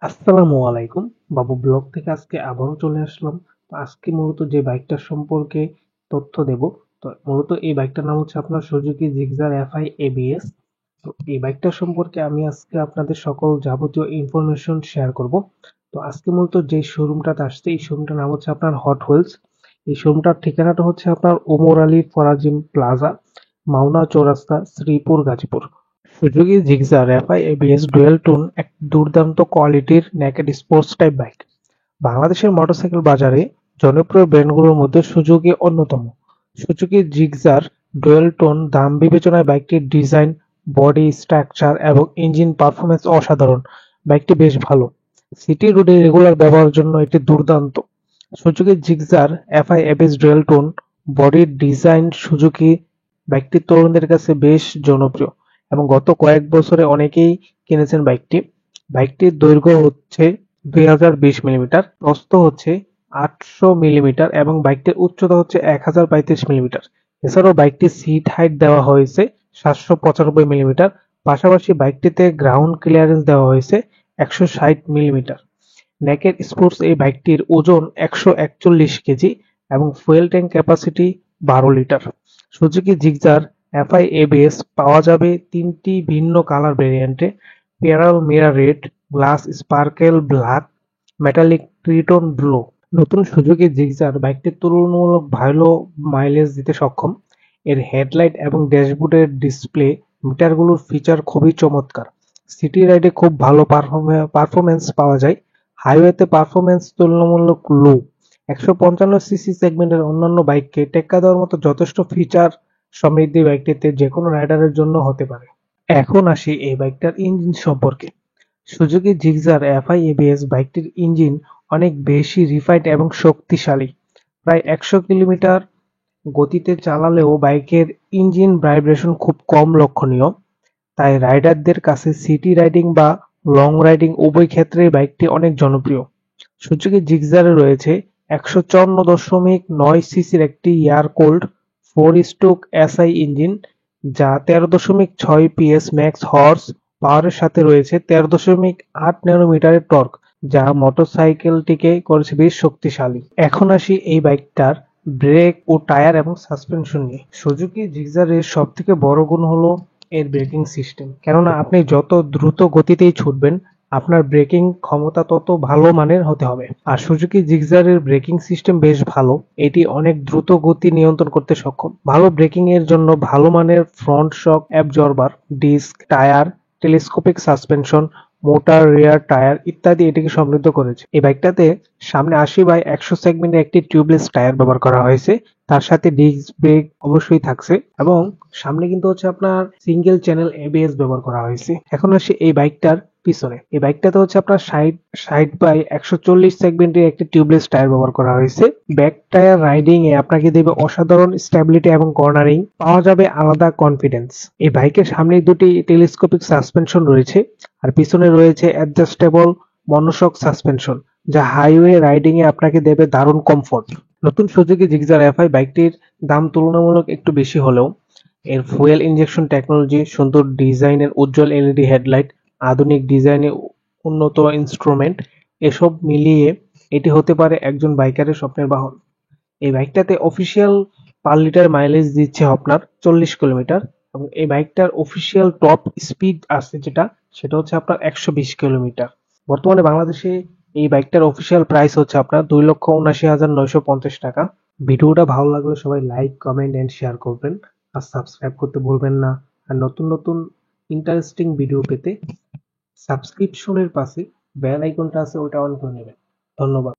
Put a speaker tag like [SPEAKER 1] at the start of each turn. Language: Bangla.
[SPEAKER 1] আসসালামু আলাইকুম। বাবু ব্লগ থেকে আজকে আবারও চলে আসলাম। তো আজকে মূলত যে বাইকটার সম্পর্কে তথ্য দেব, তো মূলত এই বাইকটার নাম হচ্ছে আপনার সুজুকি জিক্সার এফআই এবিএস। তো এই বাইকটার সম্পর্কে আমি আজকে আপনাদের সকল যাবতীয় ইনফরমেশন শেয়ার করব। তো আজকে মূলত যে শোরুমটাতে আসছে, এই শোরুমটার নাম হচ্ছে আপনার হট হুইলস। এই শোরুমটার ঠিকানাটা হচ্ছে আপনার Omar Ali Farazim plaza, Mawna Chowrasta, Sreepur, Gazipur. Suzuki Gixxer FI ABS dual tone এক দুর্দান্ত কোয়ালিটির নেকেড স্পোর্টস টাইপ বাইক। বাংলাদেশের মোটরসাইকেল বাজারে জনপ্রিয় ব্র্যান্ডগুলোর মধ্যে সুজুকি অন্যতম। সুজুকি জিক্সার ডুয়েল টোন দাম বিবেচনায় বাইকটির ডিজাইন, বডি স্ট্রাকচার এবং ইঞ্জিন পারফরমেন্স অসাধারণ। বাইকটি বেশ ভালো। সিটি রোডে রেগুলার ব্যবহারের জন্য এটি দুর্দান্ত। Suzuki Gixxer FI ABS dual tone বডির ডিজাইন সুজুকি বাইকটি তরুণদের কাছে বেশ জনপ্রিয় এবং গত কয়েক বছরে অনেকেই কিনেছেন বাইকটি। বাইকটির দৈর্ঘ্য হচ্ছে 2020 মিলিমিটার, প্রস্থ হচ্ছে 800 মিলিমিটার এবং বাইকটির উচ্চতা হচ্ছে 1035 মিলিমিটার। এছাড়াও বাইকটির সিট হাইট দেওয়া হয়েছে 795 মিলিমিটার। পাশাপাশি বাইকটিতে গ্রাউন্ড ক্লিয়ারেন্স দেওয়া হয়েছে 160 মিলিমিটার। নেকেড স্পোর্টস এই বাইকটির ওজন 141 কেজি এবং fuel tank capacity 12 litre. Suzuki Gixxer FI ABS পাওয়া যাবে তিনটি ভিন্ন কালার ভেরিয়েন্টে: pearl mira red, glass sparkle black, metallic triton blue. নতুন সুজুকি জিক্সার বাইকটি তুলনামূলক ভালো মাইলেজ দিতে সক্ষম। এর হেডলাইট এবং ড্যাশবোর্ডের ডিসপ্লে মিটারগুলোর ফিচার খুবই চমৎকার। সিটি রাইডে খুব ভালো পারফরমেন্স পাওয়া যায়। হাইওয়েতে পারফরমেন্স তুলনামূলক লো। 155 সিসি সেগমেন্টের অন্যান্য বাইককে টেক্কা দেওয়ার মতো যথেষ্ট ফিচার সমৃদ্ধ বাইকটিতে যেকোনো রাইডারের জন্য হতে পারে। এখন আসি এই বাইকটার ইঞ্জিন সম্পর্কে। সুজুকি জিক্সার এফআই এবিএস বাইকটির ইঞ্জিন অনেক বেশি রিফাইন্ড এবং শক্তিশালী। প্রায় 100 কিলোমিটার গতিতে চালালেও বাইকের ইঞ্জিন ভাইব্রেশন খুব কম লক্ষণীয়। তাই রাইডারদের কাছে সিটি রাইডিং বা লং রাইডিং উভয় ক্ষেত্রেই বাইকটি অনেক জনপ্রিয়। সুজুকি জিক্সারে রয়েছে 154.9 সিসির একটি air cold 4 stroke SI engine, যা 13.6 পিএস ম্যাক্স হর্স পাওয়ারের সাথে রয়েছে 13.8 ন্যানোমিটারের টর্ক, যা মোটরসাইকেলটিকে করেছে বেশ শক্তিশালী। এখন আসি এই বাইকটার ব্রেক ও টায়ার এবং সাসপেনশন নিয়ে। সুজুকি জিক্সারের সব থেকে বড় গুণ হলো এর ব্রেকিং সিস্টেম। কেননা আপনি যত দ্রুত গতিতেই ছুটবেন, আপনার ব্রেকিং ক্ষমতা তত ভালো মানের হতে হবে। আর সুজুকি জিক্সারের ব্রেকিং সিস্টেম বেশ ভালো। এটি অনেক দ্রুত গতি নিয়ন্ত্রণ করতে সক্ষম। ভালো ব্রেকিং এর জন্য ভালো মানের front shock absorber, disc, tyre, telescopic suspension, motor rear tyre ইত্যাদি এটিকে সমৃদ্ধ করেছে। এই বাইকটাতে সামনে 80/100 সেগমেন্টের একটি টিউবলেস টায়ার ব্যবহার করা হয়েছে। তার সাথে ডিস্ক ব্রেক অবশ্যই থাকছে এবং সামনে কিন্তু হচ্ছে আপনার সিঙ্গেল চ্যানেল এবিএস ব্যবহার করা হয়েছে। এখন আসি এই বাইকটার পিছনে। এই বাইকটাতে হচ্ছে আপনার 60/140 সেগমেন্টের একটি টিউবলেস টায়ার ব্যবহার করা হয়েছে। ব্যাক টায়ার রাইডিং এ আপনাকে দেবে অসাধারণ স্টেবিলিটি এবং কর্নারিং, পাওয়া যাবে আলাদা কনফিডেন্স। এই বাইকের সামনে দুটি টেলিস্কোপিক সাসপেনশন রয়েছে আর পিছনে রয়েছে অ্যাডজাস্টেবল মনোশক সাসপেনশন, যা হাইওয়ে রাইডিং এ আপনাকে দেবে দারুণ কমফোর্ট। নতুন সুজুকি জিক্সার এফআই বাইকটির দাম তুলনামূলক একটু বেশি হলেও এর ফুয়েল ইনজেকশন টেকনোলজি, সুন্দর ডিজাইনের উজ্জ্বল এলইডি হেডলাইট, আধুনিক ডিজাইনে উন্নত ইনস্ট্রুমেন্ট, এসব মিলিয়ে এটি হতে পারে একজন বাইকারের স্বপ্নের বাহন। এই বাইকটাতে অফিসিয়াল পার লিটার মাইলেজ দিচ্ছে আপনার 40 কিলোমিটার এবং এই বাইকটার অফিসিয়াল টপ স্পিড আছে সেটা হচ্ছে আপনার 120 কিলোমিটার। বর্তমানে বাংলাদেশে এই বাইকটার অফিসিয়াল প্রাইস হচ্ছে আপনার 2,79,950 টাকা। ভিডিওটা ভালো লাগলে সবাই লাইক, কমেন্ট এন্ড শেয়ার করবেন আর সাবস্ক্রাইব করতে ভুলবেন না। আর নতুন নতুন ইন্টারেস্টিং ভিডিও পেতে সাবস্ক্রিপশনের পাশে বেল আইকনটা আছে, ওটা অন করে নেবেন। ধন্যবাদ।